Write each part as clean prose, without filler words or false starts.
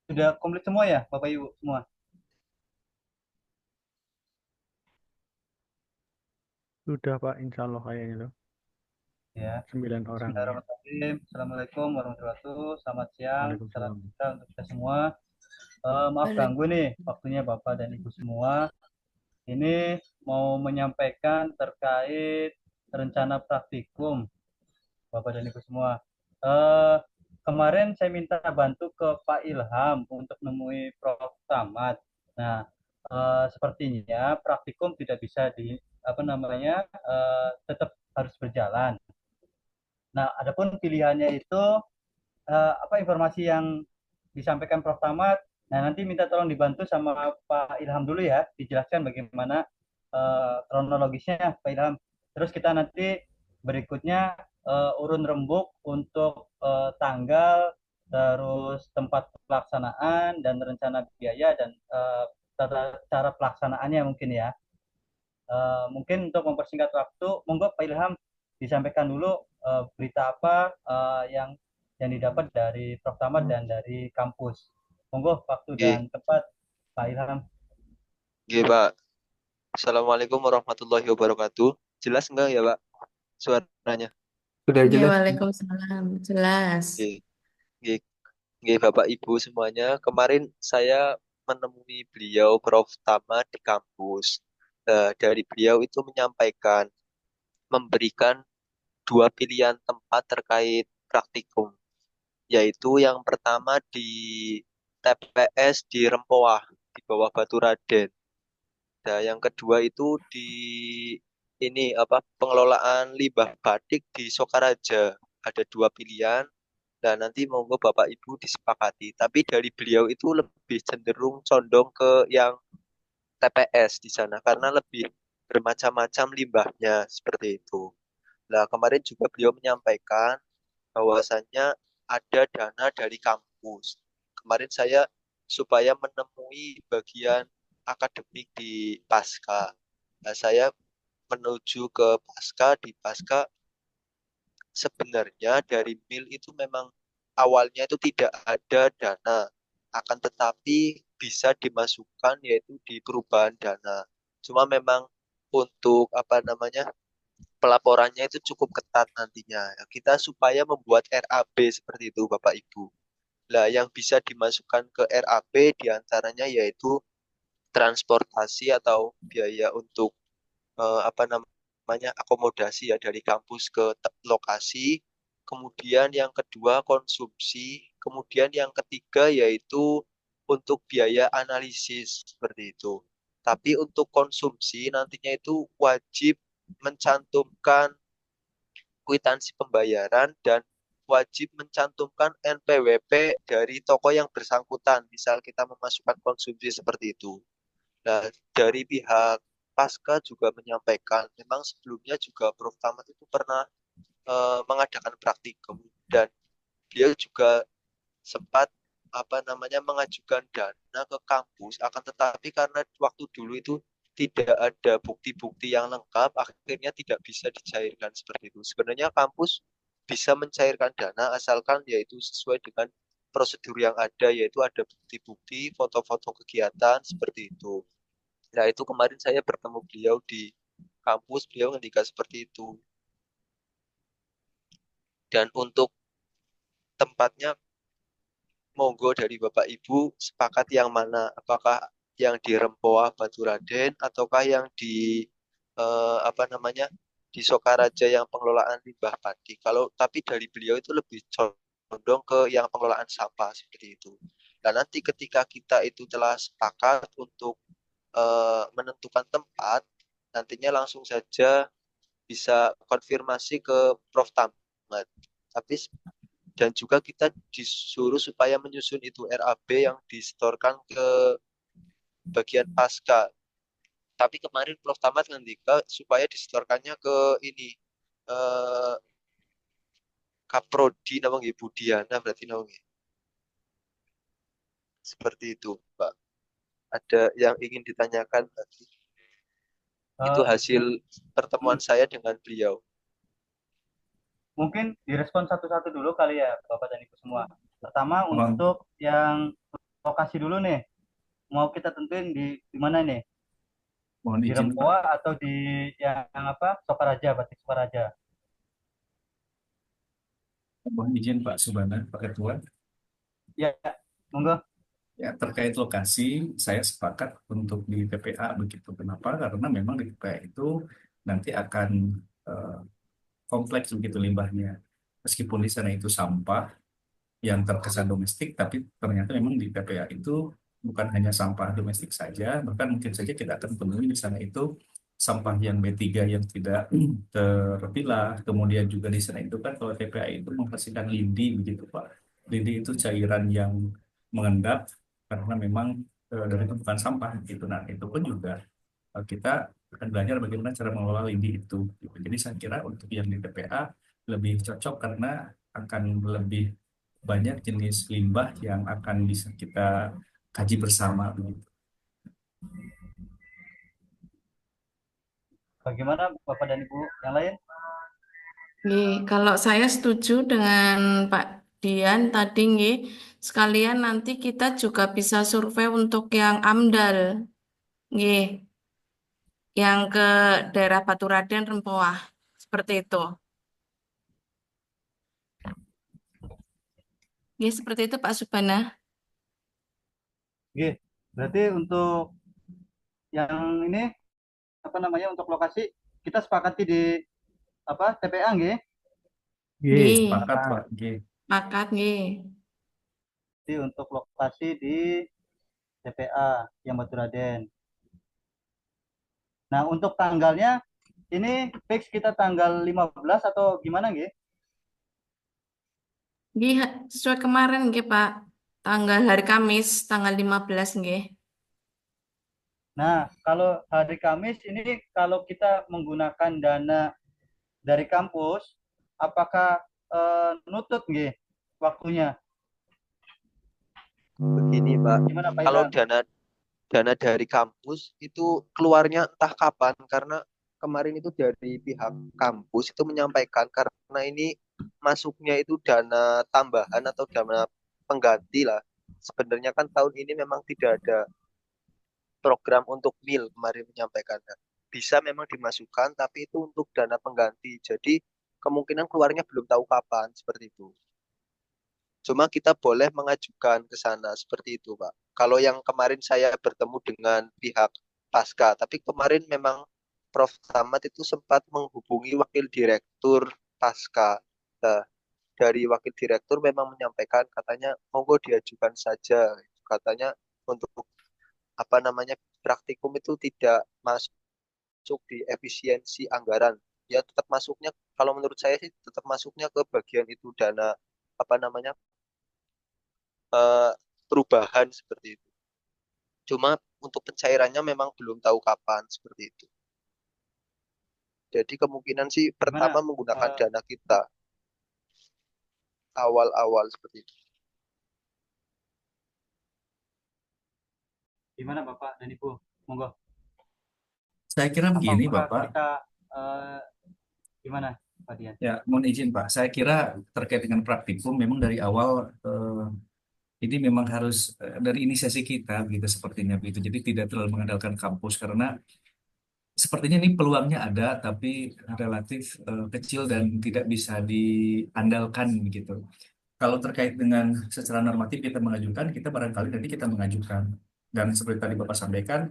Sudah komplit semua ya, Bapak Ibu semua? Sudah Pak, insya Allah kayaknya tuh. Ya. 9 orang ya. Bismillahirrahmanirrahim. Assalamualaikum warahmatullahi wabarakatuh. Selamat siang, salam Waalaikumsalam. sejahtera untuk kita semua. Maaf Waalaikumsalam. ganggu nih waktunya Bapak dan Ibu semua. Ini mau menyampaikan terkait rencana praktikum Bapak dan Ibu semua. Eh, Kemarin saya minta bantu ke Pak Ilham untuk menemui Prof. Tamad. Nah, sepertinya praktikum tidak bisa di apa namanya tetap harus berjalan. Nah, adapun pilihannya itu apa informasi yang disampaikan Prof. Tamad. Nah, nanti minta tolong dibantu sama Pak Ilham dulu ya, dijelaskan bagaimana kronologisnya Pak Ilham. Terus kita nanti berikutnya urun rembuk untuk tanggal, terus tempat pelaksanaan dan rencana biaya dan tata cara pelaksanaannya mungkin ya. Mungkin untuk mempersingkat waktu, monggo Pak Ilham disampaikan dulu berita apa yang didapat dari Prof. Tamad dan dari kampus. Monggo waktu dan Nggih, tempat Pak Ilham. nggih, Pak. Assalamualaikum warahmatullahi wabarakatuh. Jelas enggak ya, Pak? Suaranya. Sudah Ya, jelas. Waalaikumsalam. Jelas. Nggih, nggih, nggih, Bapak Ibu semuanya. Kemarin saya menemui beliau Prof. Tama di kampus. Dari beliau itu menyampaikan, memberikan dua pilihan tempat terkait praktikum, yaitu yang pertama di TPS di Rempoah, di bawah Batu Raden. Nah, yang kedua itu di ini apa pengelolaan limbah batik di Sokaraja. Ada dua pilihan dan nanti monggo Bapak Ibu disepakati. Tapi dari beliau itu lebih cenderung condong ke yang TPS di sana karena lebih bermacam-macam limbahnya seperti itu. Nah, kemarin juga beliau menyampaikan bahwasannya ada dana dari kampus. Kemarin saya supaya menemui bagian akademik di Pasca. Nah, saya menuju ke Pasca, di Pasca sebenarnya dari MIL itu memang awalnya itu tidak ada dana, akan tetapi bisa dimasukkan yaitu di perubahan dana. Cuma memang untuk apa namanya pelaporannya itu cukup ketat nantinya. Kita supaya membuat RAB seperti itu Bapak Ibu. Nah, yang bisa dimasukkan ke RAB diantaranya yaitu transportasi atau biaya untuk apa namanya akomodasi ya dari kampus ke lokasi. Kemudian yang kedua konsumsi. Kemudian yang ketiga yaitu untuk biaya analisis seperti itu. Tapi untuk konsumsi nantinya itu wajib mencantumkan kwitansi pembayaran dan wajib mencantumkan NPWP dari toko yang bersangkutan. Misal kita memasukkan konsumsi seperti itu. Nah, dari pihak Pasca juga menyampaikan, memang sebelumnya juga Prof. Tamat itu pernah mengadakan praktikum dan dia juga sempat apa namanya mengajukan dana ke kampus, akan tetapi karena waktu dulu itu tidak ada bukti-bukti yang lengkap, akhirnya tidak bisa dicairkan seperti itu. Sebenarnya kampus bisa mencairkan dana asalkan yaitu sesuai dengan prosedur yang ada, yaitu ada bukti-bukti, foto-foto kegiatan seperti itu. Nah, itu kemarin saya bertemu beliau di kampus, beliau ngendika seperti itu. Dan untuk tempatnya, monggo dari Bapak Ibu sepakat yang mana? Apakah yang di Rempoa Baturaden ataukah yang di apa namanya di Sokaraja yang pengelolaan limbah padi? Kalau tapi dari beliau itu lebih condong ke yang pengelolaan sampah seperti itu. Dan nanti ketika kita itu telah sepakat untuk menentukan tempat, nantinya langsung saja bisa konfirmasi ke Prof. Tamad. Tapi dan juga kita disuruh supaya menyusun itu RAB yang disetorkan ke bagian pasca. Tapi kemarin Prof. Tamad ngendika supaya disetorkannya ke ini eh, Kaprodi nama nggih Budiana berarti nama nggih. Seperti itu, Pak. Ada yang ingin ditanyakan tadi. Itu Eh, hasil pertemuan saya dengan beliau. Mungkin direspon satu-satu dulu kali ya Bapak dan Ibu semua. Pertama Mohon untuk yang lokasi dulu nih. Mau kita tentuin di mana nih? Mohon Di izin Pak, Rempoa atau di yang apa? Sokaraja, Batik Sokaraja. mohon izin Pak Subana, Pak Ketua. Ya, monggo. Ya, terkait lokasi, saya sepakat untuk di TPA begitu. Kenapa? Karena memang di TPA itu nanti akan eh, kompleks begitu limbahnya. Meskipun di sana itu sampah yang terkesan domestik, tapi ternyata memang di TPA itu bukan hanya sampah domestik saja, bahkan mungkin saja kita akan temui di sana itu sampah yang B3 yang tidak terpilah. Kemudian juga di sana itu kan kalau TPA itu menghasilkan lindi begitu Pak. Lindi itu cairan yang mengendap karena memang dari itu bukan sampah gitu. Nah, itu pun juga kita akan belajar bagaimana cara mengelola lindi itu, gitu. Jadi saya kira untuk yang di TPA lebih cocok karena akan lebih banyak jenis limbah yang akan bisa kita kaji bersama begitu. Bagaimana Bapak dan Ibu yang lain? Nggih, kalau saya setuju dengan Pak Dian tadi nggih, sekalian nanti kita juga bisa survei untuk yang AMDAL, nggih, yang ke daerah Baturaden Rempoah, seperti itu. Nggih, seperti itu Pak Subana. Oke, berarti untuk yang ini apa namanya untuk lokasi kita sepakati di apa TPA nggih. Ye, Nggih, Sepakat Pak G. sepakat nggih. Jadi untuk lokasi di TPA yang Baturaden. Nah, untuk tanggalnya ini fix kita tanggal 15 atau gimana nggih? Nggih, sesuai kemarin nggih Pak. Tanggal hari Kamis, tanggal 15 nggih. Nah, kalau hari Kamis ini kalau kita menggunakan dana dari kampus, apakah nutut nggih waktunya? Begini Pak, Gimana Pak kalau Ilham? dana dari kampus itu keluarnya entah kapan, karena kemarin itu dari pihak kampus itu menyampaikan karena ini masuknya itu dana tambahan atau dana pengganti lah. Sebenarnya kan tahun ini memang tidak ada program untuk meal, kemarin menyampaikannya. Bisa memang dimasukkan tapi itu untuk dana pengganti. Jadi kemungkinan keluarnya belum tahu kapan, seperti itu. Cuma kita boleh mengajukan ke sana seperti itu, Pak. Kalau yang kemarin saya bertemu dengan pihak Pasca, tapi kemarin memang Prof. Samad itu sempat menghubungi wakil direktur Pasca. Nah, dari wakil direktur memang menyampaikan katanya monggo diajukan saja. Katanya untuk apa namanya praktikum itu tidak masuk di efisiensi anggaran. Ya tetap masuknya kalau menurut saya sih tetap masuknya ke bagian itu dana apa namanya eh, perubahan seperti itu. Cuma untuk pencairannya memang belum tahu kapan seperti itu. Jadi kemungkinan sih pertama Gimana? menggunakan Eh, dana kita awal-awal seperti itu. Gimana Bapak dan Ibu? Monggo. Saya kira begini Apakah Bapak. kita eh, gimana Pak Dian? Ya, mohon izin Pak. Saya kira terkait dengan praktikum memang dari awal ini memang harus dari inisiasi kita gitu sepertinya begitu. Jadi tidak terlalu mengandalkan kampus karena sepertinya ini peluangnya ada tapi relatif kecil dan tidak bisa diandalkan begitu. Kalau terkait dengan secara normatif kita mengajukan, kita barangkali nanti kita mengajukan. Dan seperti tadi Bapak sampaikan,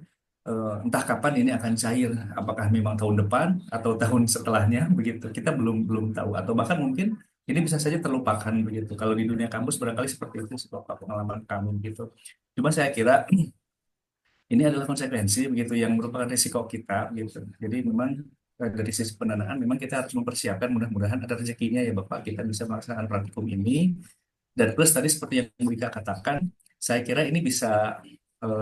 entah kapan ini akan cair, apakah memang tahun depan atau tahun setelahnya begitu. Kita belum belum tahu atau bahkan mungkin ini bisa saja terlupakan begitu. Kalau di dunia kampus barangkali seperti itu sih Bapak pengalaman kami gitu. Cuma saya kira ini adalah konsekuensi begitu yang merupakan risiko kita gitu. Jadi memang dari sisi pendanaan memang kita harus mempersiapkan mudah-mudahan ada rezekinya ya Bapak kita bisa melaksanakan praktikum ini dan plus tadi seperti yang Bu Ika katakan, saya kira ini bisa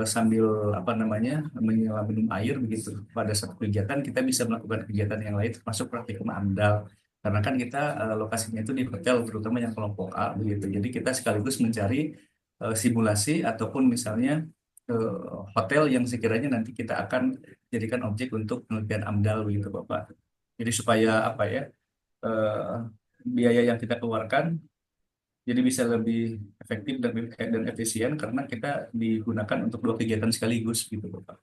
sambil apa namanya menyelam minum air begitu. Pada satu kegiatan kita bisa melakukan kegiatan yang lain termasuk praktikum AMDAL. Karena kan kita lokasinya itu di hotel terutama yang kelompok A begitu. Jadi kita sekaligus mencari simulasi ataupun misalnya eh, hotel yang sekiranya nanti kita akan jadikan objek untuk penelitian AMDAL begitu Bapak. Jadi supaya apa ya biaya yang kita keluarkan Jadi bisa lebih efektif dan efisien karena kita digunakan untuk dua kegiatan sekaligus gitu, Bapak.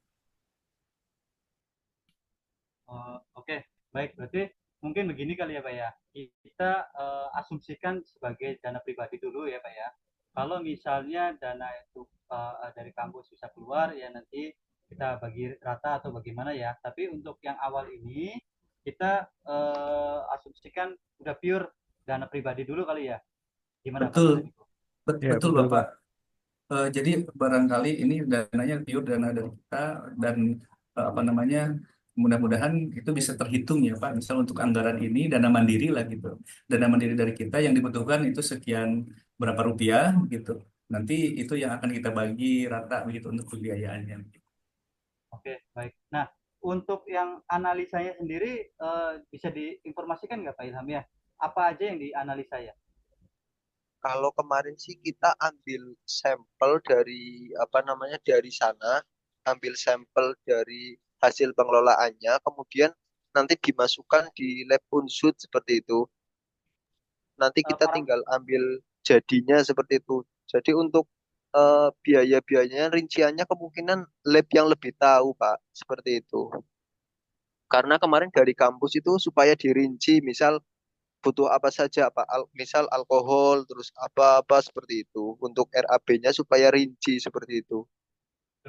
Oke, baik. Berarti mungkin begini kali ya, Pak ya. Kita asumsikan sebagai dana pribadi dulu ya, Pak ya. Kalau misalnya dana itu dari kampus bisa keluar, ya nanti kita bagi rata atau bagaimana ya. Tapi untuk yang awal ini, kita asumsikan udah pure dana pribadi dulu kali ya. Gimana Pak Betul, Daniku? Ya, betul betul, Bapak. Pak. Jadi barangkali ini dananya pure dana dari kita dan apa namanya, mudah-mudahan itu bisa terhitung ya Pak. Misal untuk anggaran ini dana mandiri lah gitu. Dana mandiri dari kita yang dibutuhkan itu sekian berapa rupiah gitu. Nanti itu yang akan kita bagi rata begitu untuk pembiayaannya. Oke, baik. Nah, untuk yang analisanya sendiri bisa diinformasikan nggak Pak Ilham ya? Apa aja yang dianalisa ya? Kalau kemarin sih kita ambil sampel dari apa namanya dari sana, ambil sampel dari hasil pengelolaannya, kemudian nanti dimasukkan di lab unsur seperti itu. Nanti kita Para tinggal ambil jadinya seperti itu. Jadi untuk biaya-biayanya rinciannya kemungkinan lab yang lebih tahu, Pak, seperti itu. Karena kemarin dari kampus itu supaya dirinci, misal butuh apa saja, apa misal alkohol, terus apa-apa seperti itu. Untuk RAB-nya supaya rinci seperti itu.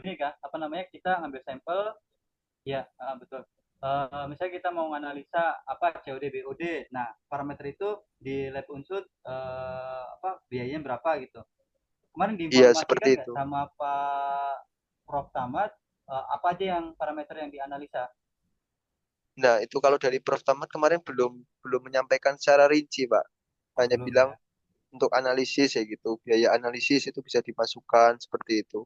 ini Kak, apa namanya? Kita ngambil sampel, ya betul. Misalnya kita mau analisa apa COD BOD. Nah, parameter itu di lab unsur apa biayanya berapa gitu. Kemarin Iya, diinformasikan seperti nggak itu. sama Pak Prof. Tamad apa aja yang parameter yang dianalisa? Nah, itu kalau dari Prof. Tamad kemarin belum belum menyampaikan secara rinci, Pak. Oh, Hanya belum bilang ya. untuk analisis ya gitu. Biaya analisis itu bisa dimasukkan seperti itu.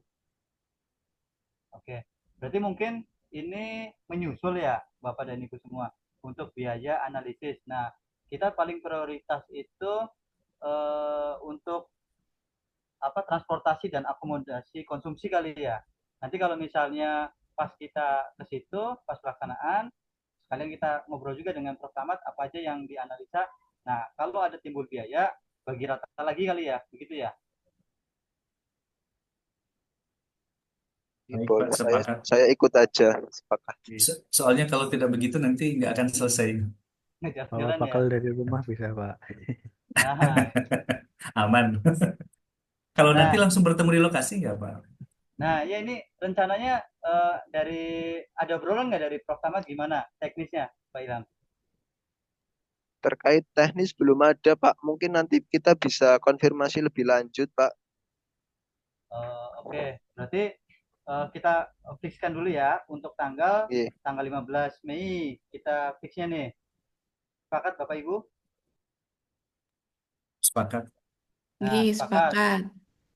Oke. Berarti mungkin ini menyusul ya Bapak dan Ibu semua untuk biaya analisis. Nah, kita paling prioritas itu untuk apa transportasi dan akomodasi konsumsi kali ya. Nanti kalau misalnya pas kita ke situ, pas pelaksanaan, sekalian kita ngobrol juga dengan Prof. Tamat apa aja yang dianalisa. Nah, kalau ada timbul biaya, bagi rata lagi kali ya, begitu ya. Baik Pak, Boleh, saya sepakat. saya ikut aja, sepakat. Soalnya kalau tidak begitu nanti nggak akan selesai. Ngejar Bawa jalan ya. bekal dari rumah bisa, Pak. Nah, Aman. Kalau nanti nah, langsung bertemu di lokasi nggak Pak? nah ya ini rencananya dari ada obrolan nggak dari Prof. Tamat gimana teknisnya, Pak Ilham? Terkait teknis belum ada, Pak. Mungkin nanti kita bisa konfirmasi lebih lanjut, Pak. Oke, berarti kita fixkan dulu ya untuk tanggal Oke. tanggal 15 Mei kita fixnya nih. Sepakat Bapak Ibu? Sepakat. Nah, Nggih, sepakat. sepakat.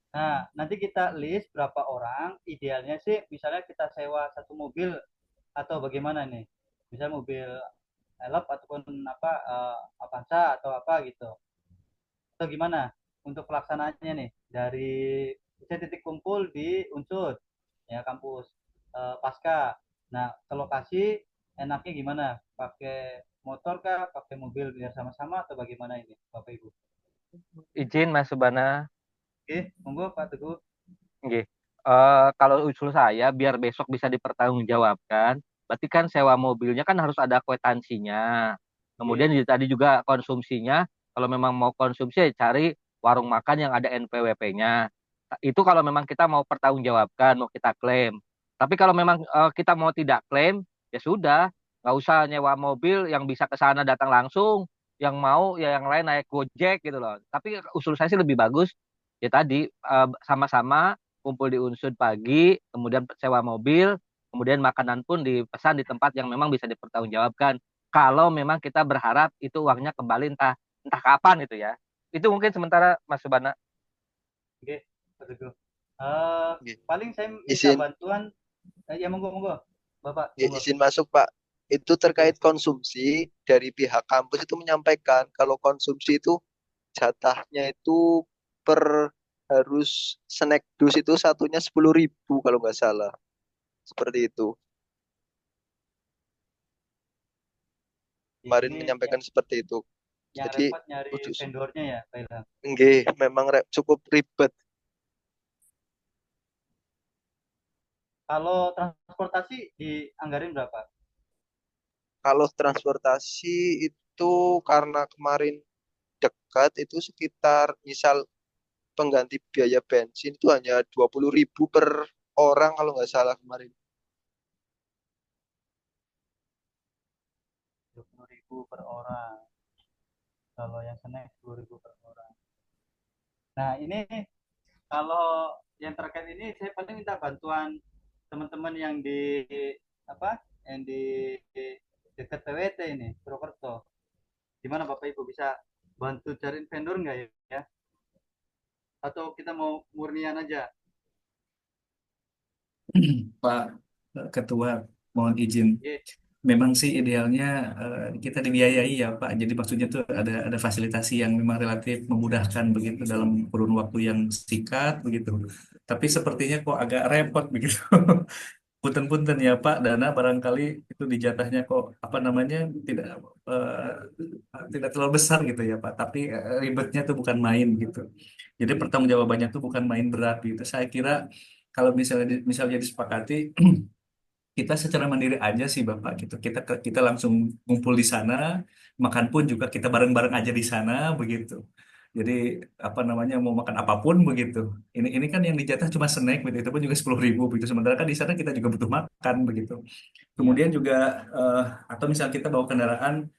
Nah, nanti kita list berapa orang. Idealnya sih misalnya kita sewa satu mobil atau bagaimana nih? Bisa mobil elop ataupun apa Avanza atau apa gitu. Atau gimana untuk pelaksanaannya nih dari bisa titik kumpul di Unsur ya kampus pasca. Nah, ke lokasi enaknya gimana? Pakai motor kah? Pakai mobil biar sama-sama atau bagaimana ini, Bapak Ibu? Izin Mas Subana, Oke, monggo Pak Teguh. nggih. Kalau usul saya biar besok bisa dipertanggungjawabkan, berarti kan sewa mobilnya kan harus ada kwitansinya. Oke, Kemudian tadi juga konsumsinya, kalau memang mau konsumsi ya cari warung makan yang ada NPWP-nya. Itu kalau memang kita mau pertanggungjawabkan, mau kita klaim. Tapi kalau memang kita mau tidak klaim, ya sudah, nggak usah nyewa mobil yang bisa ke sana datang langsung. Yang mau ya yang lain naik Gojek gitu loh. Tapi usul saya sih lebih bagus ya tadi sama-sama kumpul di Unsud pagi, kemudian sewa mobil, kemudian makanan pun dipesan di tempat yang memang bisa dipertanggungjawabkan. Kalau memang kita berharap itu uangnya kembali entah entah kapan itu ya. Itu mungkin sementara Mas Subana. oke, Pak Teguh. Oke. Paling saya minta Izin, bantuan. Ya monggo, monggo. Bapak, ya, monggo. izin masuk, Pak. Itu terkait Oke, konsumsi dari pihak kampus itu menyampaikan kalau konsumsi itu jatahnya itu per harus snack dus itu satunya 10.000 kalau nggak salah. Seperti itu. ya Kemarin ini ya, menyampaikan seperti itu. yang Jadi repot nyari kudu vendornya ya, Pak Ilham. nggih memang cukup ribet. Kalau transportasi dianggarin berapa? Kalau transportasi itu karena kemarin dekat itu sekitar misal pengganti biaya bensin itu hanya 20.000 per orang kalau nggak salah kemarin. 20.000 per orang. Kalau yang snack 10.000 per orang. Nah, ini kalau yang terkait ini saya paling minta bantuan teman-teman yang di apa? Yang di dekat PWT ini, Purwokerto. Gimana Bapak Ibu bisa bantu cariin vendor nggak ya? Atau kita mau murnian aja? Pak Ketua, mohon izin. Ye, Memang sih idealnya kita dibiayai ya Pak. Jadi maksudnya tuh ada fasilitasi yang memang relatif memudahkan begitu dalam kurun waktu yang singkat begitu. Tapi sepertinya kok agak repot begitu. Punten-punten ya Pak, dana barangkali itu dijatahnya kok apa namanya tidak tidak terlalu besar gitu ya Pak. Tapi ribetnya tuh bukan main gitu. Jadi pertanggungjawabannya tuh bukan main berat gitu. Saya kira kalau misalnya disepakati kita secara mandiri aja sih Bapak gitu. Kita langsung ngumpul di sana, makan pun juga kita bareng-bareng aja di sana begitu. Jadi apa namanya mau makan apapun begitu. Ini kan yang dijatah cuma snack gitu, itu pun juga 10.000 begitu. Sementara kan di sana kita juga butuh makan begitu. iya. Kemudian juga eh, atau misal kita bawa kendaraan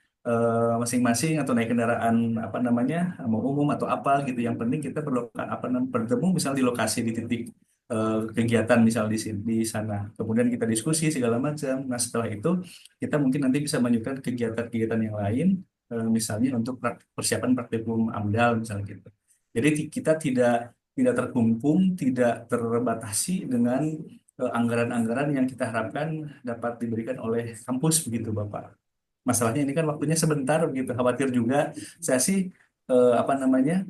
masing-masing atau naik kendaraan apa namanya mau umum atau apa gitu. Yang penting kita apa namanya bertemu misal di lokasi di titik kegiatan misal di sana. Kemudian kita diskusi segala macam. Nah setelah itu kita mungkin nanti bisa melanjutkan kegiatan-kegiatan yang lain, misalnya untuk persiapan praktikum AMDAL misalnya gitu. Jadi kita tidak terkungkung, tidak terbatasi dengan anggaran-anggaran yang kita harapkan dapat diberikan oleh kampus begitu Bapak. Masalahnya ini kan waktunya sebentar begitu. Khawatir juga saya sih apa namanya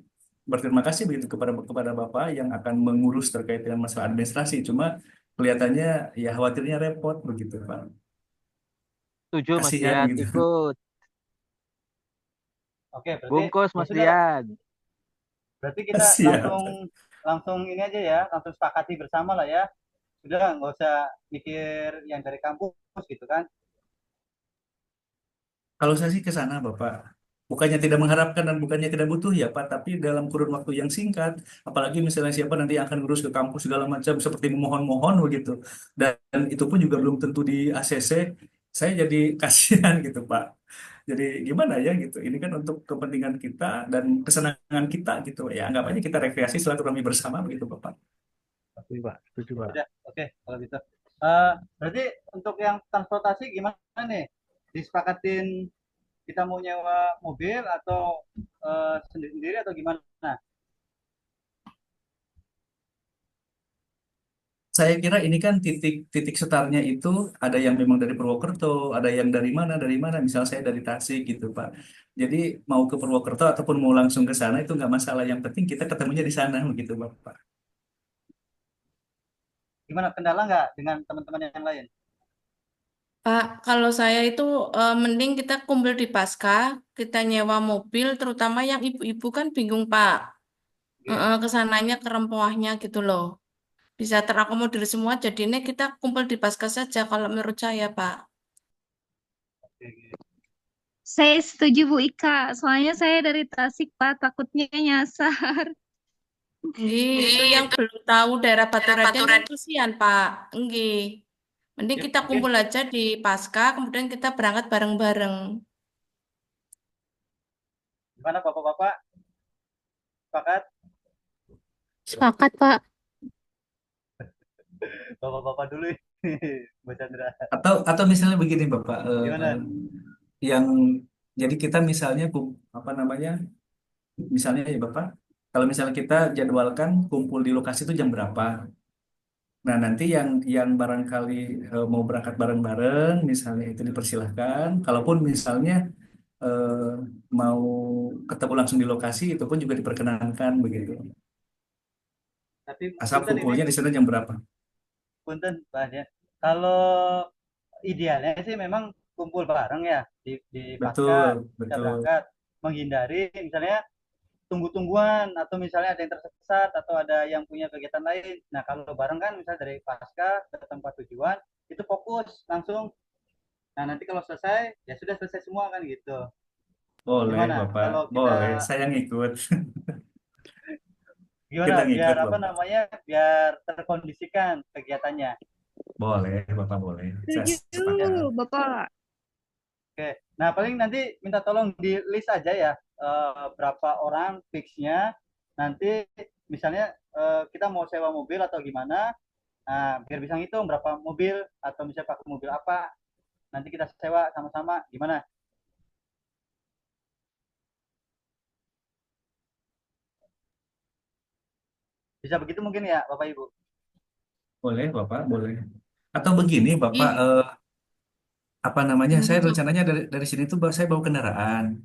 berterima kasih begitu kepada Bapak yang akan mengurus terkait dengan masalah administrasi. Cuma kelihatannya ya khawatirnya repot begitu Pak. Setuju Mas Kasihan Dian, gitu. ikut. Oke, berarti Bungkus ya Mas sudah. Dian. Berarti kita Kasihan. langsung ini aja ya, langsung sepakati bersama lah ya. Sudah nggak usah mikir yang dari kampus gitu kan. Kalau saya sih ke sana Bapak. Bukannya tidak mengharapkan dan bukannya tidak butuh ya Pak, tapi dalam kurun waktu yang singkat, apalagi misalnya siapa nanti yang akan ngurus ke kampus segala macam seperti memohon-mohon begitu. Dan itu pun juga belum tentu di ACC, saya jadi kasihan gitu Pak. Jadi gimana ya gitu. Ini kan untuk kepentingan kita dan kesenangan kita gitu. Ya anggap aja kita rekreasi silaturahmi bersama begitu Bapak. Setuju Pak, setuju Ya Pak. sudah, oke kalau gitu. Berarti untuk yang transportasi gimana nih? Disepakatin kita mau nyewa mobil atau sendiri-sendiri atau gimana? Saya kira ini kan titik titik setarnya itu ada yang memang dari Purwokerto, ada yang dari mana, misal saya dari Tasik gitu Pak. Jadi mau ke Purwokerto ataupun mau langsung ke sana itu nggak masalah. Yang penting kita ketemunya di sana begitu Bapak. Gimana kendala nggak dengan teman-teman yang lain? Pak, kalau saya itu mending kita kumpul di Paskah, kita nyewa mobil, terutama yang ibu-ibu kan bingung Pak. Oke, Kesananya ke Rempoahnya gitu loh. Bisa terakomodir semua, jadi ini kita kumpul di Paskah saja kalau menurut saya Pak. oke, oke. Saya setuju Bu Ika, soalnya saya dari Tasik Pak, takutnya nyasar. Nggih, itu yang belum tahu daerah Baturadang kan kesian Pak. Nggih. Mending Yuk, kita oke. kumpul aja di Paskah, kemudian kita berangkat bareng-bareng. Gimana Bapak-bapak? Sepakat? Sepakat Pak. Bapak-bapak dulu ini, Mbak Chandra. Atau misalnya begini Bapak, Gimana? yang jadi kita misalnya apa namanya, misalnya ya Bapak, kalau misalnya kita jadwalkan kumpul di lokasi itu jam berapa? Nah, nanti yang barangkali mau berangkat bareng-bareng, misalnya itu dipersilahkan. Kalaupun misalnya eh, mau ketemu langsung di lokasi, itu pun juga diperkenankan begitu. Tapi Asal punten ini, kumpulnya di sana jam berapa? punten Pak ya. Kalau idealnya sih memang kumpul bareng ya di pasca Betul, kita betul. berangkat. menghindari misalnya tunggu-tungguan atau misalnya ada yang tersesat atau ada yang punya kegiatan lain. Nah, kalau bareng kan misalnya dari pasca ke tempat tujuan itu fokus langsung. Nah, nanti kalau selesai ya sudah selesai semua kan gitu. Boleh, Gimana? Bapak. Kalau Boleh. kita Saya ngikut. gimana Kita biar ngikut, apa Bapak. namanya? Biar terkondisikan kegiatannya. Boleh, Bapak boleh. Saya Setuju, sepakat. Bapak. Oke. Nah, paling nanti minta tolong di list aja ya berapa orang fixnya. Nanti misalnya kita mau sewa mobil atau gimana. Nah, biar bisa ngitung berapa mobil atau misalnya pakai mobil apa. Nanti kita sewa sama-sama. Gimana? Bisa begitu mungkin ya, Bapak Ibu? Boleh, Bapak, boleh. Atau begini, Bapak, Ih, apa namanya? Saya untuk rencananya dari sini tuh saya bawa kendaraan.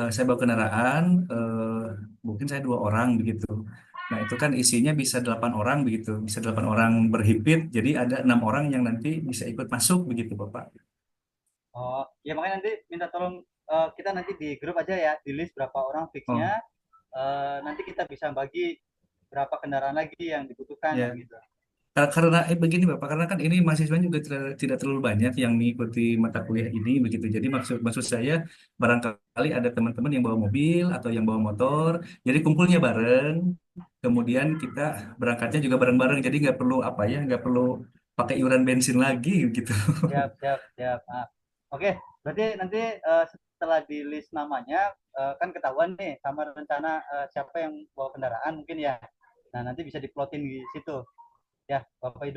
Saya bawa kendaraan, mungkin saya 2 orang begitu. Nah, itu kan isinya bisa 8 orang begitu, bisa 8 orang berhimpit. Jadi ada 6 orang yang nanti bisa ikut masuk begitu, Bapak. Oh, ya makanya nanti minta tolong kita nanti di grup aja ya, di list berapa orang fixnya. Oh, Nanti kita bisa bagi berapa kendaraan lagi yang dibutuhkan ya. kan gitu. Karena begini Bapak, karena kan ini mahasiswanya juga tidak terlalu banyak yang mengikuti mata kuliah ini begitu. Jadi maksud maksud saya barangkali ada teman-teman yang bawa mobil atau yang bawa motor, jadi kumpulnya bareng. Kemudian kita berangkatnya juga bareng-bareng. Jadi nggak perlu apa ya, nggak perlu pakai iuran bensin lagi gitu. Siap, siap, siap. Nah, oke, berarti nanti setelah di list namanya kan ketahuan nih sama rencana siapa yang bawa kendaraan mungkin ya. Nah, nanti bisa diplotin di situ. Ya, Bapak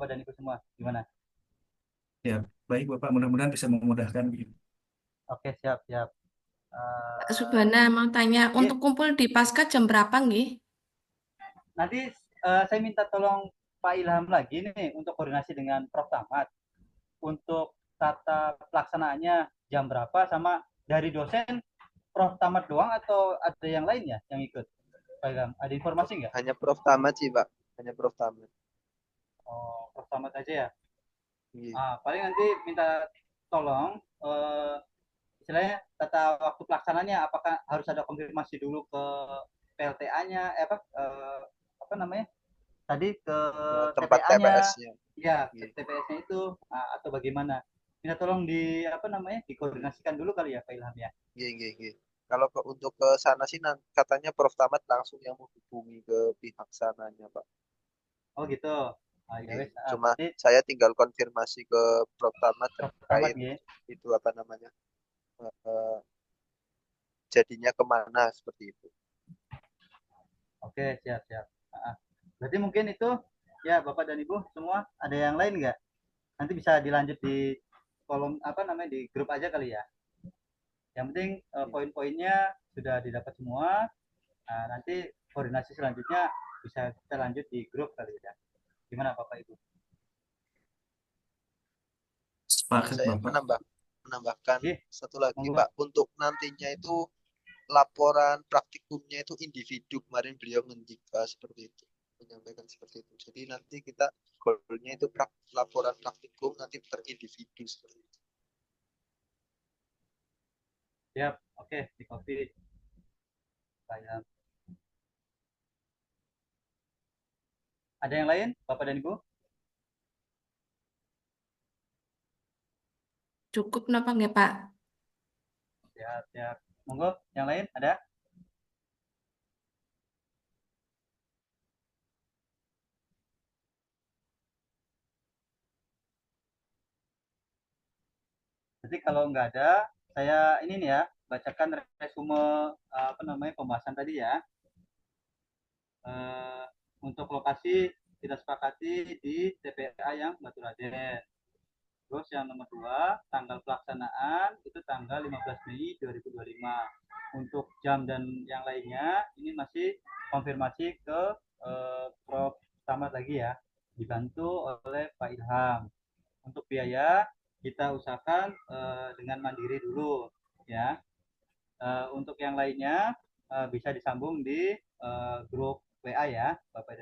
dan Ibu semua. Gimana? Ya, baik Bapak, mudah-mudahan bisa memudahkan gitu. Oke, siap, siap. Pak Eh, Subhana mau tanya, iya, untuk kumpul di Pasca jam berapa nggih? nanti saya minta tolong Pak Ilham lagi nih untuk koordinasi dengan Prof. Tamad untuk tata pelaksanaannya jam berapa sama dari dosen Prof. Tamad doang atau ada yang lain ya yang ikut? Pak Ilham, ada informasi nggak? Hanya Prof. Tamat sih, Pak. Hanya Prof. Tamat. Oh, Prof. Tamad aja ya. Iya. Paling nanti minta tolong istilahnya tata waktu pelaksananya apakah harus ada konfirmasi dulu ke PLTA-nya apa namanya tadi ke Tempat TPA-nya TPS-nya. ya ke Iya. TPS-nya itu atau bagaimana minta tolong di apa namanya dikoordinasikan dulu kali ya Pak Ilham ya. Iya, iya, iya. Kalau untuk ke sana sih katanya Prof. Tamat langsung yang menghubungi ke pihak sananya, Pak. Oh gitu. Ya Iya. wes Cuma berarti saya tinggal konfirmasi ke Prof. Tamat Prof. Tamad terkait ya. itu apa namanya eh, jadinya kemana seperti itu. Oke siap siap. Berarti mungkin itu ya Bapak dan Ibu semua ada yang lain nggak? Nanti bisa dilanjut di kolom apa namanya di grup aja kali ya. Yang penting Iya. poin-poinnya sudah didapat semua. Nah, nanti koordinasi selanjutnya bisa kita lanjut di grup kali ya. Gimana Bapak Ibu? Sepakat Saya Bapak. menambahkan Oke, satu lagi, monggo. Pak. Untuk nantinya itu laporan praktikumnya itu individu. Kemarin beliau mendikta seperti itu, menyampaikan seperti itu. Jadi nanti kita goalnya itu laporan praktikum nanti per individu seperti itu. Siap. Oke, di copy. Saya. Ada yang lain, Bapak dan Ibu? Cukup napa nggih Pak? Siap, siap. Monggo, yang lain ada? Jadi kalau nggak ada, saya ini nih ya, bacakan resume apa namanya pembahasan tadi ya. Eh, untuk lokasi kita sepakati di TPA yang Batu Raden. Terus yang nomor 2, tanggal pelaksanaan itu tanggal 15 Mei 2025. Untuk jam dan yang lainnya ini masih konfirmasi ke Prof. Samad lagi ya, dibantu oleh Pak Ilham. Untuk biaya kita usahakan dengan mandiri dulu ya. Untuk yang lainnya bisa disambung di grup WA ya, Bapak dan